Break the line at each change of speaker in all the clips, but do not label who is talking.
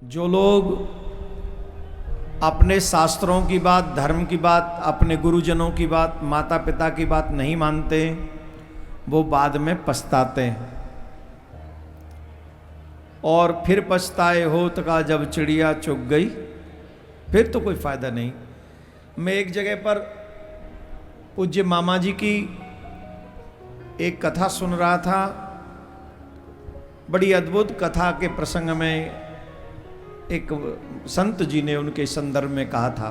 जो लोग अपने शास्त्रों की बात, धर्म की बात, अपने गुरुजनों की बात, माता पिता की बात नहीं मानते, वो बाद में पछताते हैं। और फिर पछताए हो तो का जब चिड़िया चुग गई, फिर तो कोई फायदा नहीं। मैं एक जगह पर पूज्य मामा जी की एक कथा सुन रहा था। बड़ी अद्भुत कथा के प्रसंग में एक संत जी ने उनके संदर्भ में कहा था।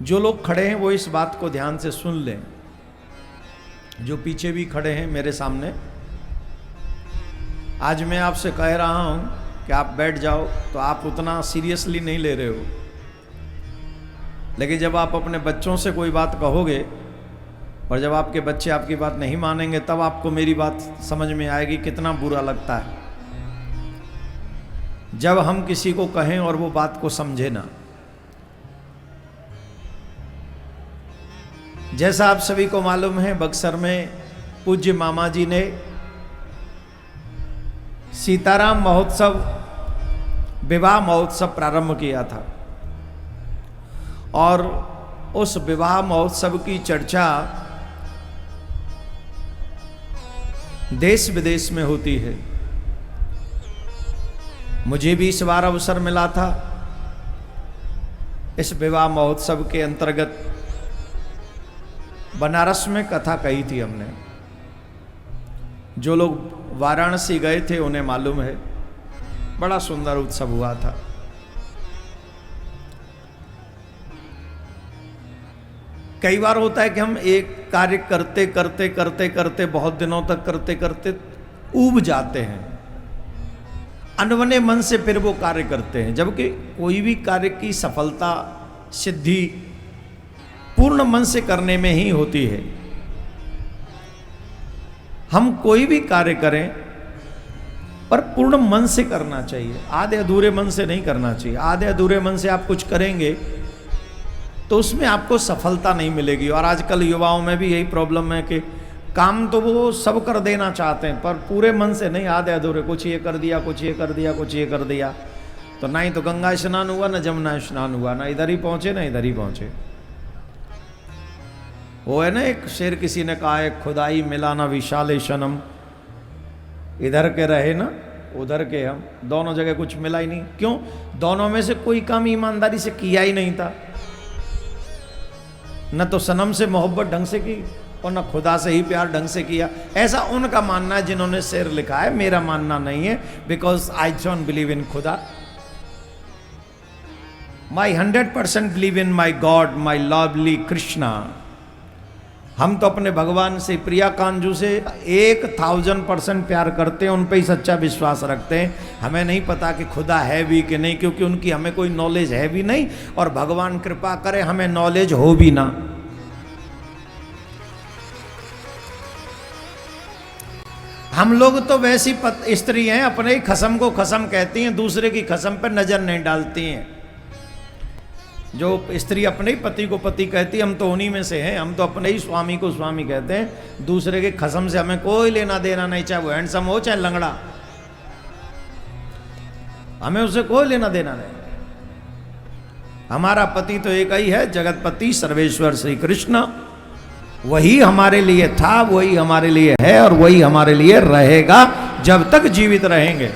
जो लोग खड़े हैं वो इस बात को ध्यान से सुन लें, जो पीछे भी खड़े हैं मेरे सामने। आज मैं आपसे कह रहा हूं कि आप बैठ जाओ तो आप उतना सीरियसली नहीं ले रहे हो, लेकिन जब आप अपने बच्चों से कोई बात कहोगे और जब आपके बच्चे आपकी बात नहीं मानेंगे, तब आपको मेरी बात समझ में आएगी कितना बुरा लगता है जब हम किसी को कहें और वो बात को समझे ना। जैसा आप सभी को मालूम है, बक्सर में पूज्य मामा जी ने सीताराम महोत्सव, विवाह महोत्सव प्रारंभ किया था। और उस विवाह महोत्सव की चर्चा देश विदेश में होती है। मुझे भी इस बार अवसर मिला था। इस विवाह महोत्सव के अंतर्गत बनारस में कथा कही थी हमने। जो लोग वाराणसी गए थे उन्हें मालूम है, बड़ा सुंदर उत्सव हुआ था। कई बार होता है कि हम एक कार्य करते करते करते करते बहुत दिनों तक करते करते ऊब जाते हैं, अनबने मन से फिर वो कार्य करते हैं। जबकि कोई भी कार्य की सफलता, सिद्धि पूर्ण मन से करने में ही होती है। हम कोई भी कार्य करें पर पूर्ण मन से करना चाहिए, आधे अधूरे मन से नहीं करना चाहिए। आधे अधूरे मन से आप कुछ करेंगे तो उसमें आपको सफलता नहीं मिलेगी। और आजकल युवाओं में भी यही प्रॉब्लम है कि काम तो वो सब कर देना चाहते हैं पर पूरे मन से नहीं, आधे अधूरे, कुछ ये कर दिया, कुछ ये कर दिया, कुछ ये कर दिया। तो ना ही तो गंगा स्नान हुआ, ना जमुना स्नान हुआ, ना इधर ही पहुंचे ना इधर ही पहुंचे। वो है ना एक शेर किसी ने कहा है, खुदाई मिला ना विशाले शनम, इधर के रहे ना उधर के हम, दोनों जगह कुछ मिला ही नहीं। क्यों? दोनों में से कोई काम ईमानदारी से किया ही नहीं था। न तो सनम से मोहब्बत ढंग से की और न खुदा से ही प्यार ढंग से किया। ऐसा उनका मानना है जिन्होंने शेर लिखा है, मेरा मानना नहीं है। Because I don't believe in खुदा, माई 100% believe in my God, my lovely Krishna. हम तो अपने भगवान से, प्रिया कांजू से 1000% प्यार करते हैं, उन पर ही सच्चा विश्वास रखते हैं। हमें नहीं पता कि खुदा है भी कि नहीं, क्योंकि उनकी हमें कोई नॉलेज है भी नहीं, और भगवान कृपा करे हमें नॉलेज हो भी ना। हम लोग तो वैसी स्त्री हैं, अपने ही खसम को खसम कहती हैं, दूसरे की खसम पर नजर नहीं डालती हैं। जो स्त्री अपने ही पति को पति कहती है, हम तो उन्हीं में से हैं। हम तो अपने ही स्वामी को स्वामी कहते हैं, दूसरे के खसम से हमें कोई लेना देना नहीं, चाहे वो हैंडसम हो चाहे लंगड़ा, हमें उससे कोई लेना देना नहीं। हमारा पति तो एक ही है, जगतपति सर्वेश्वर श्री कृष्ण। वही हमारे लिए था, वही हमारे लिए है और वही हमारे लिए रहेगा जब तक जीवित रहेंगे।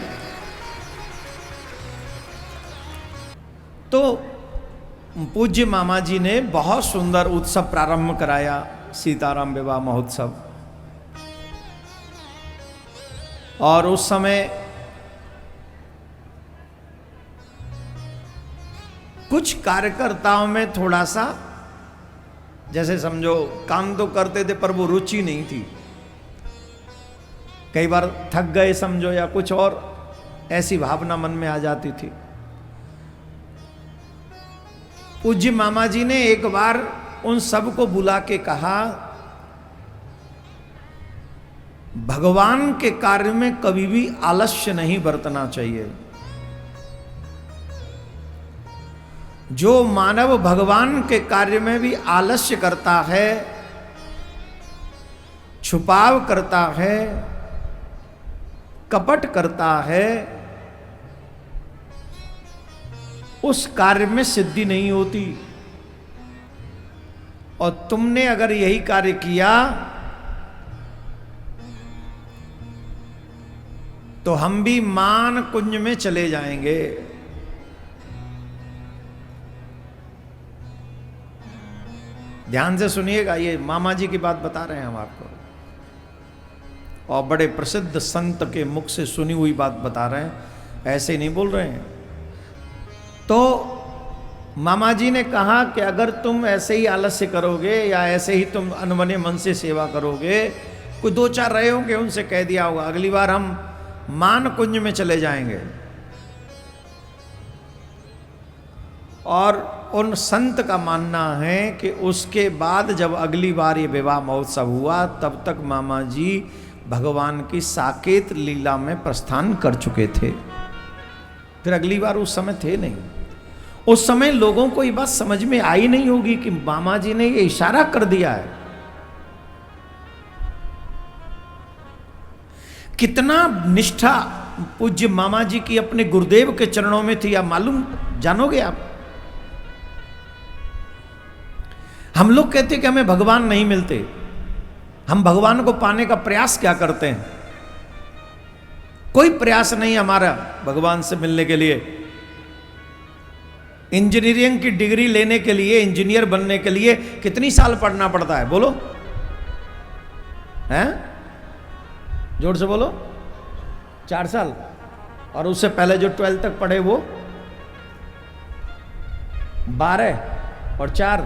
तो पूज्य मामा जी ने बहुत सुंदर उत्सव प्रारंभ कराया, सीताराम विवाह महोत्सव। और उस समय कुछ कार्यकर्ताओं में थोड़ा सा, जैसे समझो काम तो करते थे पर वो रुचि नहीं थी। कई बार थक गए समझो, या कुछ और ऐसी भावना मन में आ जाती थी। पूज्य मामा जी ने एक बार उन सबको बुला के कहा, भगवान के कार्य में कभी भी आलस्य नहीं बरतना चाहिए। जो मानव भगवान के कार्य में भी आलस्य करता है, छुपाव करता है, कपट करता है, उस कार्य में सिद्धि नहीं होती। और तुमने अगर यही कार्य किया तो हम भी मान कुंज में चले जाएंगे। ध्यान से सुनिएगा, ये मामा जी की बात बता रहे हैं हम आपको, और बड़े प्रसिद्ध संत के मुख से सुनी हुई बात बता रहे हैं, ऐसे ही नहीं बोल रहे हैं। तो मामा जी ने कहा कि अगर तुम ऐसे ही आलस्य करोगे या ऐसे ही तुम अनबने मन से सेवा करोगे, कोई दो चार रहे होंगे उनसे कह दिया होगा अगली बार हम मान कुंज में चले जाएंगे। और उन संत का मानना है कि उसके बाद जब अगली बार ये विवाह महोत्सव हुआ तब तक मामा जी भगवान की साकेत लीला में प्रस्थान कर चुके थे। फिर अगली बार उस समय थे नहीं। उस समय लोगों को ये बात समझ में आई नहीं होगी कि मामा जी ने ये इशारा कर दिया है। कितना निष्ठा पूज्य मामा जी की अपने गुरुदेव के चरणों में थी, आप मालूम जानोगे आप। हम लोग कहते कि हमें भगवान नहीं मिलते, हम भगवान को पाने का प्रयास क्या करते हैं? कोई प्रयास नहीं हमारा भगवान से मिलने के लिए। इंजीनियरिंग की डिग्री लेने के लिए, इंजीनियर बनने के लिए कितनी साल पढ़ना पड़ता है बोलो? हैं? जोर से बोलो। 4 साल। और उससे पहले जो 12 तक पढ़े वो 12 और 4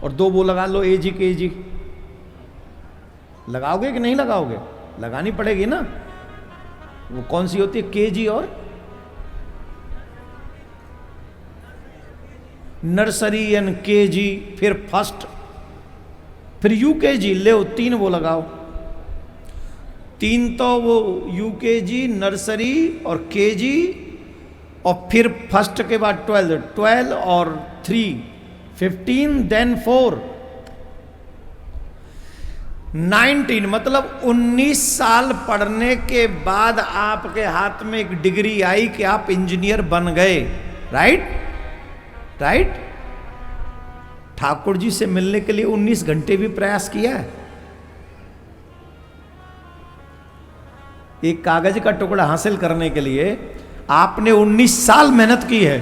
और 2 वो लगा लो, एजी केजी लगाओगे कि नहीं लगाओगे? लगानी पड़ेगी ना। वो कौन सी होती है? केजी और नर्सरी एंड केजी, फिर फर्स्ट, फिर यूकेजी, ले 3 वो लगाओ। 3 तो वो यूकेजी, नर्सरी और केजी, और फिर फर्स्ट के बाद 12 और 3 15, देन 4 19, मतलब 19 साल पढ़ने के बाद आपके हाथ में एक डिग्री आई कि आप इंजीनियर बन गए। Right right. ठाकुर जी से मिलने के लिए 19 घंटे भी प्रयास किया है। एक कागज का टुकड़ा हासिल करने के लिए आपने 19 साल मेहनत की है,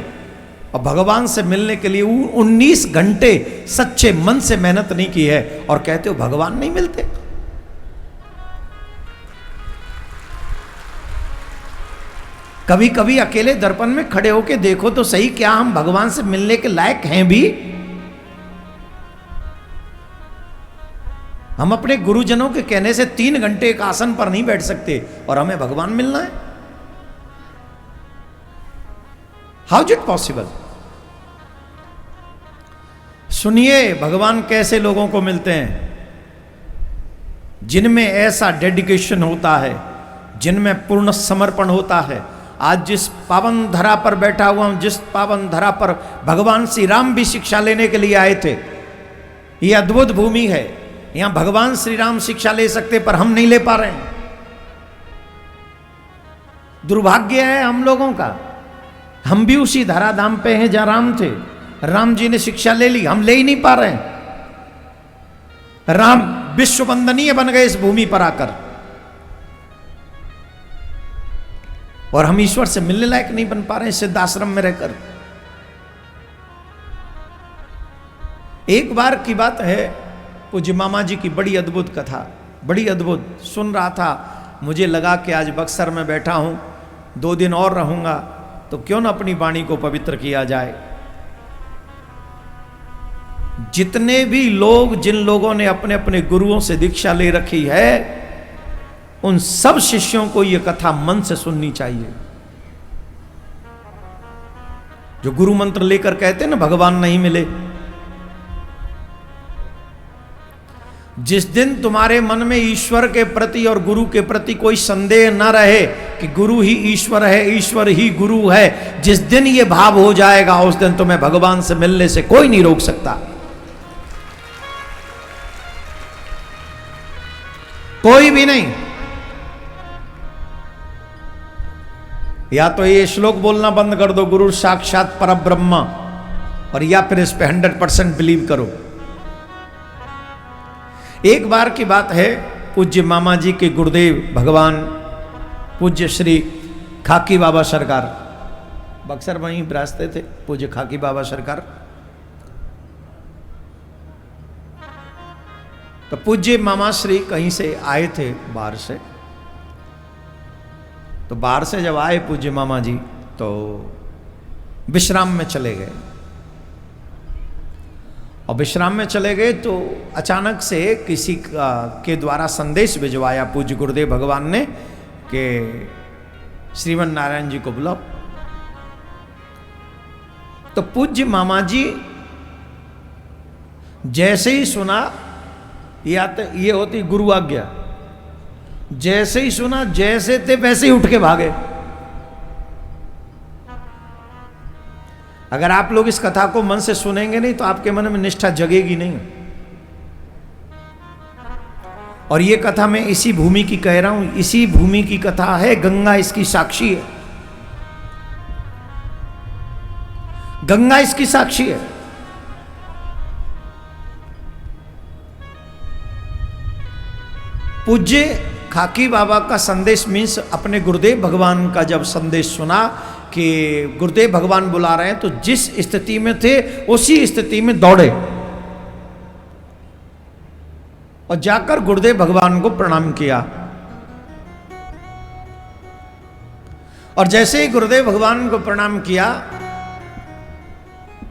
और भगवान से मिलने के लिए 19 घंटे सच्चे मन से मेहनत नहीं की है, और कहते हो भगवान नहीं मिलते। कभी कभी अकेले दर्पण में खड़े होके देखो तो सही, क्या हम भगवान से मिलने के लायक हैं भी? हम अपने गुरुजनों के कहने से 3 घंटे एक आसन पर नहीं बैठ सकते, और हमें भगवान मिलना है। How is it possible? सुनिए, भगवान कैसे लोगों को मिलते हैं? जिनमें ऐसा डेडिकेशन होता है, जिनमें पूर्ण समर्पण होता है। आज जिस पावन धरा पर बैठा हुआ हूं, जिस पावन धरा पर भगवान श्री राम भी शिक्षा लेने के लिए आए थे, यह अद्भुत भूमि है। यहां भगवान श्री राम शिक्षा ले सकते, पर हम नहीं ले पा रहे हैं। दुर्भाग्य है हम लोगों का। हम भी उसी धराधाम पे हैं जहां राम थे। राम जी ने शिक्षा ले ली, हम ले ही नहीं पा रहे हैं। राम विश्व वंदनीय बन गए इस भूमि पर आकर, और हम ईश्वर से मिलने लायक नहीं बन पा रहे हैं सिद्ध आश्रम में रहकर। एक बार की बात है, पूज्य मामा जी की बड़ी अद्भुत कथा, बड़ी अद्भुत। सुन रहा था, मुझे लगा कि आज बक्सर में बैठा हूं, 2 दिन और रहूंगा, तो क्यों ना अपनी वाणी को पवित्र किया जाए। जितने भी लोग, जिन लोगों ने अपने अपने गुरुओं से दीक्षा ले रखी है, उन सब शिष्यों को यह कथा मन से सुननी चाहिए। जो गुरु मंत्र लेकर कहते हैं ना भगवान नहीं मिले, जिस दिन तुम्हारे मन में ईश्वर के प्रति और गुरु के प्रति कोई संदेह न रहे कि गुरु ही ईश्वर है, ईश्वर ही गुरु है, जिस दिन ये भाव हो जाएगा, उस दिन तुम्हें भगवान से मिलने से कोई नहीं रोक सकता। कोई भी नहीं। या तो ये श्लोक बोलना बंद कर दो, गुरु साक्षात परब्रह्म, और या फिर इस पे 100% बिलीव करो। एक बार की बात है, पूज्य मामा जी के गुरुदेव भगवान पूज्य श्री खाकी बाबा सरकार, बक्सर वहीं विराजते थे पूज्य खाकी बाबा सरकार। तो पूज्य मामा श्री कहीं से आए थे बाहर से, तो बाहर से जब आए पूज्य मामा जी तो विश्राम में चले गए, और विश्राम में चले गए तो अचानक से किसी के द्वारा संदेश भिजवाया पूज्य गुरुदेव भगवान ने कि श्रीमन नारायण जी को बुलाओ। तो पूज्य मामा जी जैसे ही सुना, या तो ये होती गुरु आज्ञा, जैसे ही सुना जैसे थे वैसे ही उठ के भागे। अगर आप लोग इस कथा को मन से सुनेंगे नहीं तो आपके मन में निष्ठा जगेगी नहीं। और ये कथा मैं इसी भूमि की कह रहा हूं, इसी भूमि की कथा है, गंगा इसकी साक्षी है, गंगा इसकी साक्षी है। पूज्य खाकी बाबा का संदेश मीन्स अपने गुरुदेव भगवान का जब संदेश सुना कि गुरुदेव भगवान बुला रहे हैं, तो जिस स्थिति में थे उसी स्थिति में दौड़े और जाकर गुरुदेव भगवान को प्रणाम किया। और जैसे ही गुरुदेव भगवान को प्रणाम किया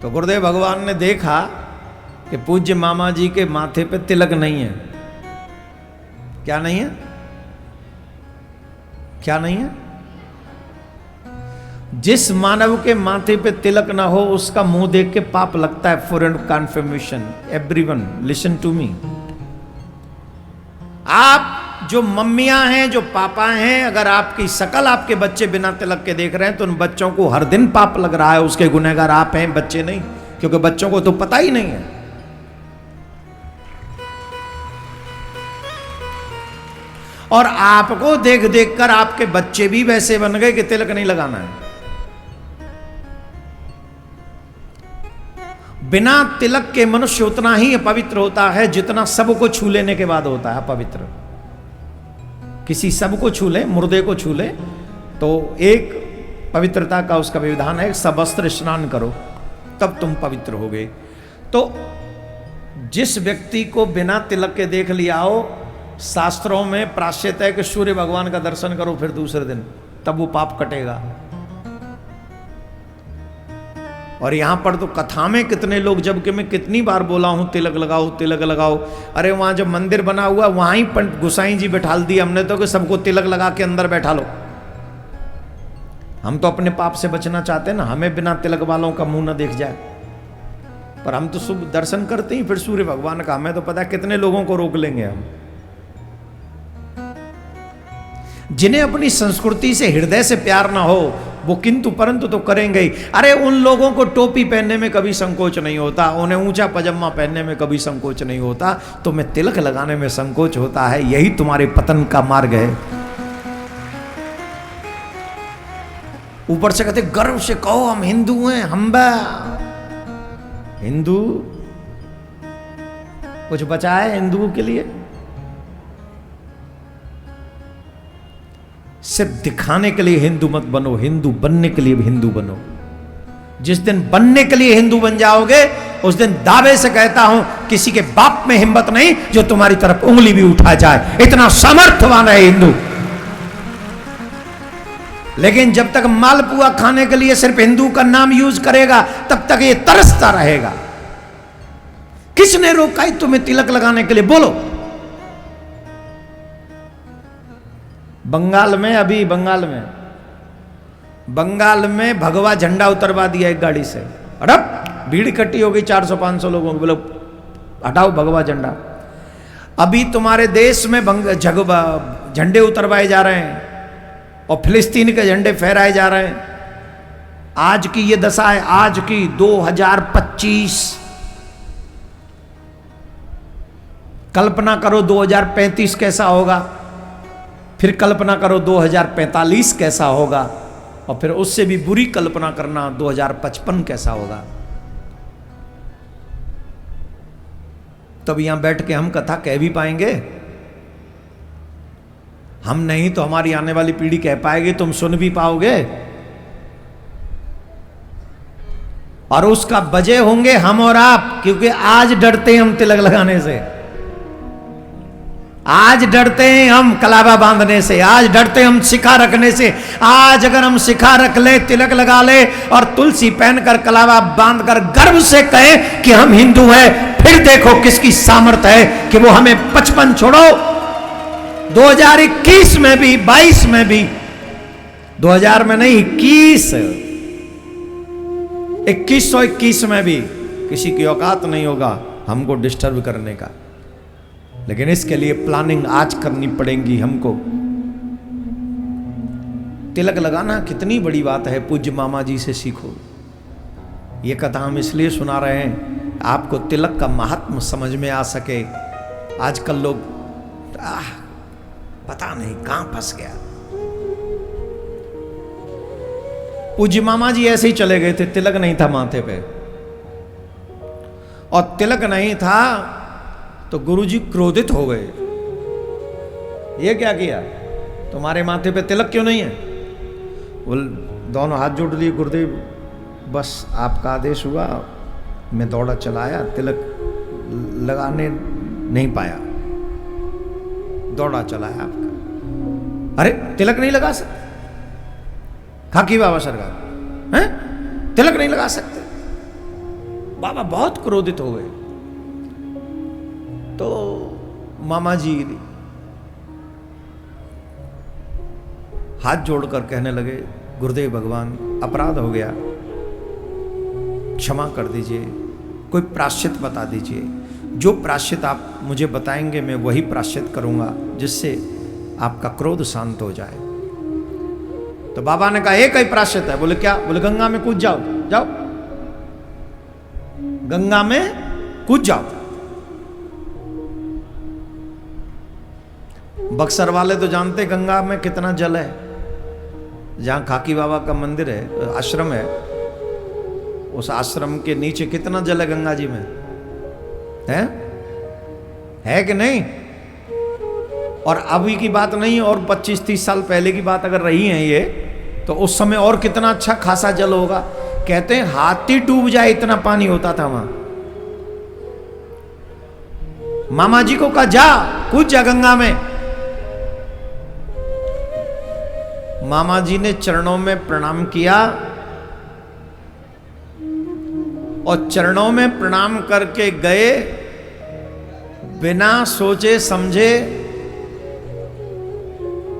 तो गुरुदेव भगवान ने देखा कि पूज्य मामा जी के माथे पे तिलक नहीं है। क्या नहीं है? क्या नहीं है? जिस मानव के माथे पे तिलक ना हो उसका मुंह देख के पाप लगता है। For confirmation, everyone listen to me. आप जो मम्मियां हैं, जो पापा हैं, अगर आपकी शकल आपके बच्चे बिना तिलक के देख रहे हैं तो उन बच्चों को हर दिन पाप लग रहा है। उसके गुनहगार आप हैं, बच्चे नहीं, क्योंकि बच्चों को तो पता ही नहीं है। और आपको देख देख कर आपके बच्चे भी वैसे बन गए कि तिलक नहीं लगाना है। बिना तिलक के मनुष्य उतना ही अपवित्र होता है जितना सबको छू लेने के बाद होता है अपवित्र। किसी सबको छू ले, मुर्दे को छू ले तो एक पवित्रता का उसका विधान है, सवस्त्र स्नान करो तब तुम पवित्र होगे। तो जिस व्यक्ति को बिना तिलक के देख लिया हो, शास्त्रों में प्रायश्चित है कि सूर्य भगवान का दर्शन करो फिर दूसरे दिन, तब वो पाप कटेगा। और यहां पर तो कथा में कितने लोग, जबकि मैं कितनी बार बोला हूं तिलक लगाओ तिलक लगाओ। अरे वहां जब मंदिर बना हुआ वहां ही गोसाई जी बैठाल दिए हमने तो कि सबको तिलक लगा के अंदर बैठा लो। हम तो अपने पाप से बचना चाहते हैं ना, हमें बिना तिलक वालों का मुंह ना देख जाए। पर हम तो शुभ दर्शन करते ही फिर सूर्य भगवान का, हमें तो पता है कितने लोगों को रोक लेंगे हम। जिन्हें अपनी संस्कृति से हृदय से प्यार ना हो वो किंतु परंतु तो करेंगे ही। अरे उन लोगों को टोपी पहनने में कभी संकोच नहीं होता, उन्हें ऊंचा पजामा पहनने में कभी संकोच नहीं होता, तो मैं तिलक लगाने में संकोच होता है। यही तुम्हारे पतन का मार्ग है। ऊपर से कहते गर्व से कहो हम हिंदू हैं, हम हिंदू कुछ बचा है हिंदुओं के लिए? सिर्फ दिखाने के लिए हिंदू मत बनो, हिंदू बनने के लिए भी हिंदू बनो। जिस दिन बनने के लिए हिंदू बन जाओगे उस दिन दावे से कहता हूं किसी के बाप में हिम्मत नहीं जो तुम्हारी तरफ उंगली भी उठा जाए, इतना सामर्थ्यवान है हिंदू। लेकिन जब तक मालपुआ खाने के लिए सिर्फ हिंदू का नाम यूज करेगा तब तक ये तरसता रहेगा। किसने रोका है तुम्हें तिलक लगाने के लिए? बोलो। बंगाल में, अभी बंगाल में भगवा झंडा उतरवा दिया एक गाड़ी से। अड़प भीड़ इकट्ठी हो गई 400-500 लोगों की, बोलो हटाओ भगवा झंडा। अभी तुम्हारे देश में झंडे उतरवाए जा रहे हैं और फिलिस्तीन के झंडे फहराए जा रहे हैं। आज की ये दशा है, आज की 2025। कल्पना करो 2035 कैसा होगा, फिर कल्पना करो 2045 कैसा होगा, और फिर उससे भी बुरी कल्पना करना 2055 कैसा होगा। तब यहां बैठ के हम कथा कह भी पाएंगे? हम नहीं तो हमारी आने वाली पीढ़ी कह पाएगी, तुम सुन भी पाओगे? और उसका बजे होंगे हम और आप, क्योंकि आज डरते हैं हम तिलक लगाने से, आज डरते हैं हम कलावा बांधने से, आज डरते हैं हम शिखा रखने से। आज अगर हम शिखा रख ले, तिलक लगा ले और तुलसी पहनकर कलावा बांधकर गर्व से कहे कि हम हिंदू हैं, फिर देखो किसकी सामर्थ्य है कि वो हमें 55 छोड़ो 2021 में भी, 22 में भी, 2000 में नहीं, 2121 में भी किसी की औकात नहीं होगा हमको डिस्टर्ब करने का। लेकिन इसके लिए प्लानिंग आज करनी पड़ेगी हमको। तिलक लगाना कितनी बड़ी बात है, पूज्य मामा जी से सीखो। ये कथा हम इसलिए सुना रहे हैं आपको तिलक का महात्म समझ में आ सके। आजकल लोग पता नहीं कहां फंस गया। पूज्य मामा जी ऐसे ही चले गए थे, तिलक नहीं था माथे पे, और तिलक नहीं था तो गुरुजी क्रोधित हो गए। ये क्या किया, तुम्हारे माथे पे तिलक क्यों नहीं है? बोल, दोनों हाथ जोड़ लिए, गुरुदेव बस आपका आदेश हुआ, मैं दौड़ा चलाया, तिलक लगाने नहीं पाया, दौड़ा चलाया आपका। अरे तिलक नहीं लगा सकते? खाकी बाबा सरकार हैं, तिलक नहीं लगा सकते? बाबा बहुत क्रोधित हो गए। तो मामा जी हाथ जोड़कर कहने लगे, गुरुदेव भगवान अपराध हो गया, क्षमा कर दीजिए, कोई प्रायश्चित बता दीजिए। जो प्रायश्चित आप मुझे बताएंगे मैं वही प्रायश्चित करूंगा, जिससे आपका क्रोध शांत हो जाए। तो बाबा ने कहा एक ही प्रायश्चित है। बोले क्या? बोले गंगा में कूद जाओ, जाओ गंगा में कूद जाओ। बक्सर वाले तो जानते गंगा में कितना जल है। जहां खाकी बाबा का मंदिर है, आश्रम है, उस आश्रम के नीचे कितना जल है गंगा जी में, है कि नहीं? और अभी की बात नहीं, और 25-30 साल पहले की बात अगर रही है ये, तो उस समय और कितना अच्छा खासा जल होगा। कहते हैं हाथी डूब जाए इतना पानी होता था वहां। मामा जी को कहा जा कूद जा गंगा में। मामा जी ने चरणों में प्रणाम किया और चरणों में प्रणाम करके गए, बिना सोचे समझे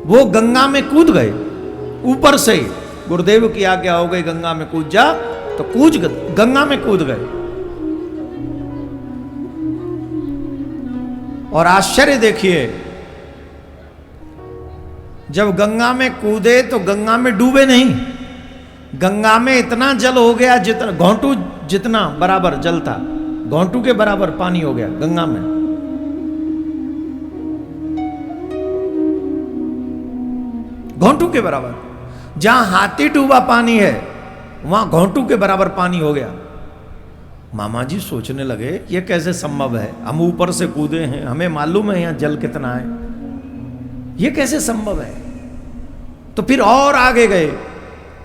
वो गंगा में कूद गए। ऊपर से ही गुरुदेव की आज्ञा हो गई, गंगा में कूद जा, तो गंगा में कूद गए। और आश्चर्य देखिए, जब गंगा में कूदे तो गंगा में डूबे नहीं, गंगा में इतना जल हो गया जितना घोंटू जितना बराबर जल था, घोंटू के बराबर पानी हो गया गंगा में। घोंटू के बराबर। जहां हाथी डूबा पानी है वहां घोंटू के बराबर पानी हो गया। मामा जी सोचने लगे ये कैसे संभव है, हम ऊपर से कूदे हैं, हमें मालूम है यहां जल कितना है, ये कैसे संभव है? तो फिर और आगे गए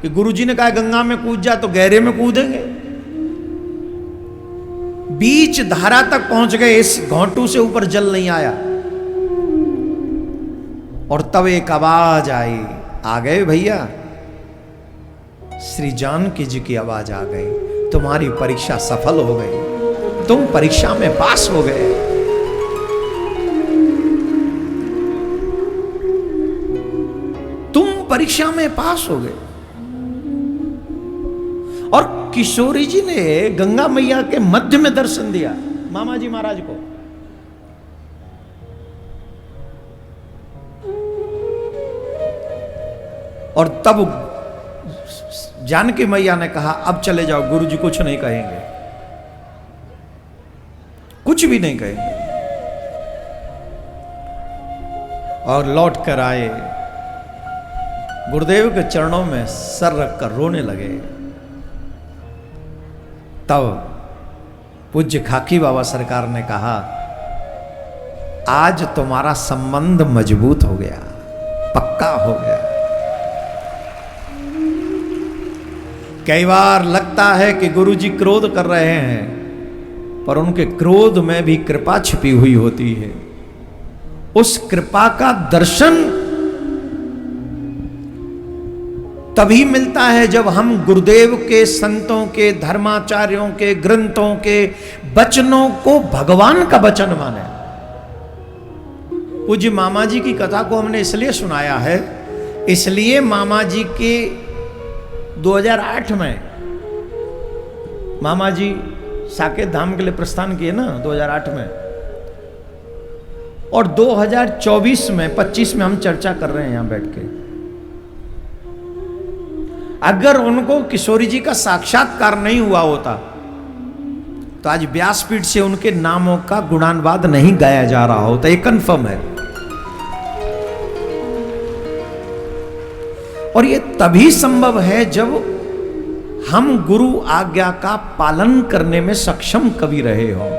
कि गुरुजी ने कहा गंगा में कूद जा, तो गहरे में कूदेंगे। बीच धारा तक पहुंच गए, इस घोंटू से ऊपर जल नहीं आया। और तब एक आवाज आई, आ गए भैया, श्री जानकी जी की आवाज आ गई, तुम्हारी परीक्षा सफल हो गई, तुम परीक्षा में पास हो गए। तुम परीक्षा में पास हो गए। और किशोरी जी ने गंगा मैया के मध्य में दर्शन दिया मामा जी महाराज को। और तब जानकी मैया ने कहा अब चले जाओ, गुरुजी कुछ नहीं कहेंगे, कुछ भी नहीं कहेंगे। और लौट कर आए गुरुदेव के चरणों में सर रखकर रोने लगे। तब पूज्य खाकी बाबा सरकार ने कहा, आज तुम्हारा संबंध मजबूत हो गया, पक्का हो गया। कई बार लगता है कि गुरुजी क्रोध कर रहे हैं, पर उनके क्रोध में भी कृपा छिपी हुई होती है। उस कृपा का दर्शन तभी मिलता है जब हम गुरुदेव के, संतों के, धर्माचार्यों के, ग्रंथों के वचनों को भगवान का वचन माने। पूज्य मामा जी की कथा को हमने इसलिए सुनाया है, इसलिए मामा जी के 2008 में मामा जी साकेत धाम के लिए प्रस्थान किए ना 2008 में, और 2024 में 25 में हम चर्चा कर रहे हैं यहां बैठ के। अगर उनको किशोरी जी का साक्षात्कार नहीं हुआ होता तो आज व्यासपीठ से उनके नामों का गुणानुवाद नहीं गाया जा रहा होता, ये कंफर्म है। और ये तभी संभव है जब हम गुरु आज्ञा का पालन करने में सक्षम कभी रहे हो।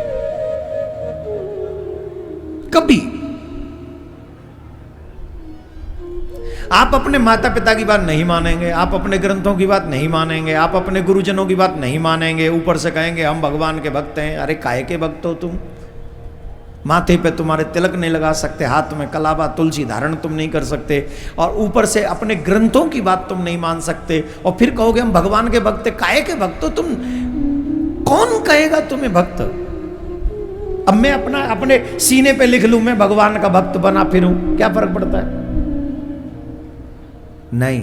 कभी आप अपने माता पिता की बात नहीं मानेंगे, आप अपने ग्रंथों की बात नहीं मानेंगे, आप अपने गुरुजनों की बात नहीं मानेंगे, ऊपर से कहेंगे हम भगवान के भक्त हैं। अरे काहे के भक्त हो तुम? माथे पे तुम्हारे तिलक नहीं लगा सकते, हाथ में कलावा तुलसी धारण तुम नहीं कर सकते, और ऊपर से अपने ग्रंथों की बात तुम नहीं मान सकते, और फिर कहोगे हम भगवान के भक्त। काहे के भक्त हो तुम? कौन कहेगा तुम्हें भक्त? अब मैं अपने सीने पे लिख लूं मैं भगवान का भक्त बना फिरूं, क्या फर्क पड़ता है? नहीं,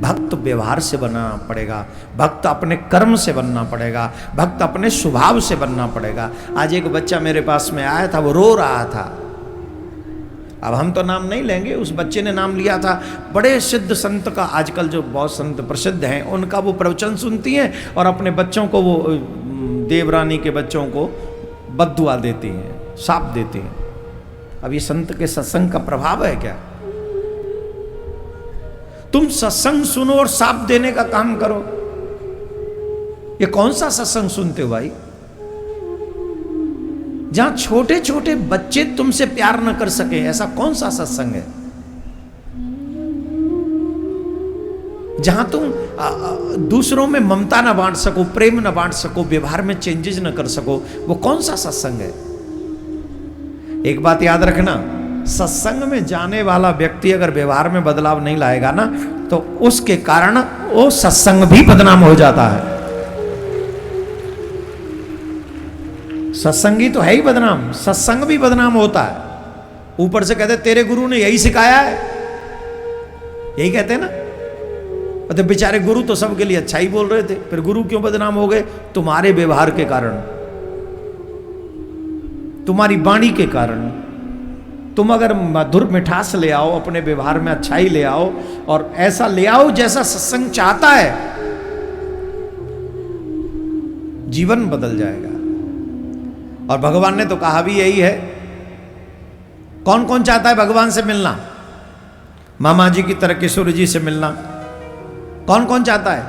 भक्त व्यवहार से बनना पड़ेगा, भक्त अपने कर्म से बनना पड़ेगा, भक्त अपने स्वभाव से बनना पड़ेगा। आज एक बच्चा मेरे पास में आया था, वो रो रहा था। अब हम तो नाम नहीं लेंगे, उस बच्चे ने नाम लिया था बड़े सिद्ध संत का। आजकल जो बहुत संत प्रसिद्ध हैं उनका वो प्रवचन सुनती हैं और अपने बच्चों को, वो देवरानी के बच्चों को बद्दुआ देती हैं, शाप देती हैं। अब ये संत के सत्संग का प्रभाव है क्या? तुम सत्संग सुनो और शाप देने का काम करो, ये कौन सा सत्संग सुनते हो भाई? जहां छोटे छोटे बच्चे तुमसे प्यार न कर सके, ऐसा कौन सा सत्संग है? जहां तुम दूसरों में ममता न बांट सको, प्रेम न बांट सको, व्यवहार में चेंजेस न कर सको, वो कौन सा सत्संग है? एक बात याद रखना, सत्संग में जाने वाला व्यक्ति अगर व्यवहार में बदलाव नहीं लाएगा ना, तो उसके कारण वो सत्संग भी बदनाम हो जाता है। सत्संगी तो है ही बदनाम, सत्संग भी बदनाम होता है। ऊपर से कहते तेरे गुरु ने यही सिखाया है, यही कहते हैं ना। तो बेचारे गुरु तो सबके लिए अच्छा ही बोल रहे थे, फिर गुरु क्यों बदनाम हो गए? तुम्हारे व्यवहार के कारण, तुम्हारी वाणी के कारण। तुम अगर मधुर मिठास ले आओ, अपने व्यवहार में अच्छाई ले आओ, और ऐसा ले आओ जैसा सत्संग चाहता है, जीवन बदल जाएगा। और भगवान ने तो कहा भी यही है। कौन कौन चाहता है भगवान से मिलना? मामा जी की तरह किशोर जी से मिलना कौन कौन चाहता है?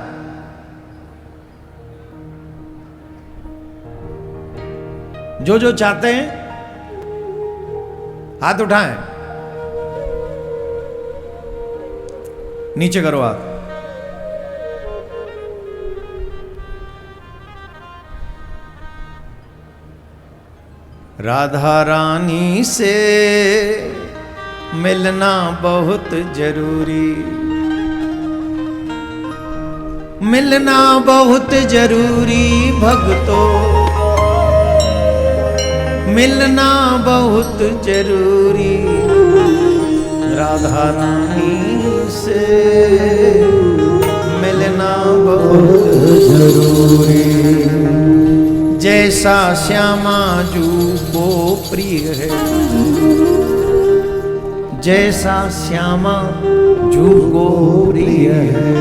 जो जो चाहते हैं हाथ उठाएं, नीचे करो हाथ। राधा रानी से मिलना बहुत जरूरी, मिलना बहुत जरूरी भक्तों, मिलना बहुत जरूरी। राधा रानी से मिलना बहुत जरूरी। जैसा श्यामा जू को प्रिय है, जैसा श्यामा जू को प्रिय है।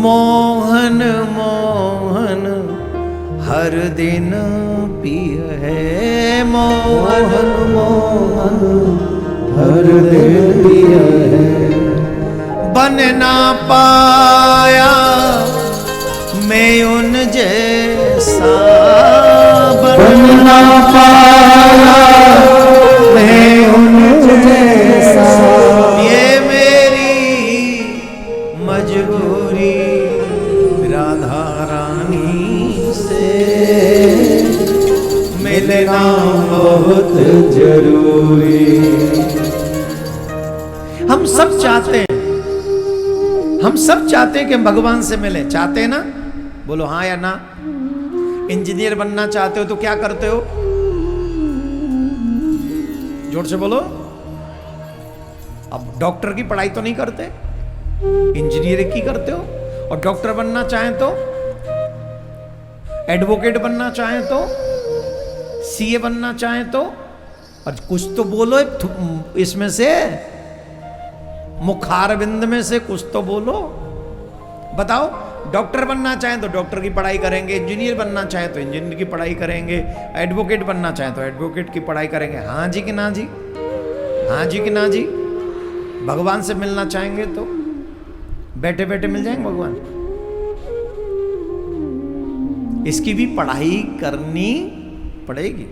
मोहन मोहन हर दिन पिय है, मोहन मोहन हर दिन पिय है। बन ना पाया मैं उन जैसा, बन ना पाया मैं उन जैसा, ये मेरी मजबूरी राधा रानी से मिलना बहुत जरूरी। हम सब चाहते हैं, हम सब चाहते हैं कि हम भगवान से मिले। चाहते हैं ना? बोलो हाँ या ना। इंजीनियर बनना चाहते हो तो क्या करते हो? जोर से बोलो। अब डॉक्टर की पढ़ाई तो नहीं करते, इंजीनियरिंग की करते हो। और डॉक्टर बनना चाहें तो, एडवोकेट बनना चाहें तो, सीए बनना चाहें तो, और कुछ तो बोलो इसमें से, मुखारविंद में से कुछ तो बोलो। बताओ, डॉक्टर बनना चाहें तो डॉक्टर की पढ़ाई करेंगे, इंजीनियर बनना चाहें तो इंजीनियर की पढ़ाई करेंगे, एडवोकेट बनना चाहें तो एडवोकेट की पढ़ाई करेंगे। हाँ जी कि ना जी? हाँ जी कि ना जी? भगवान से मिलना चाहेंगे तो बैठे बैठे मिल जाएंगे भगवान। इसकी भी पढ़ाई करनी पड़ेगी।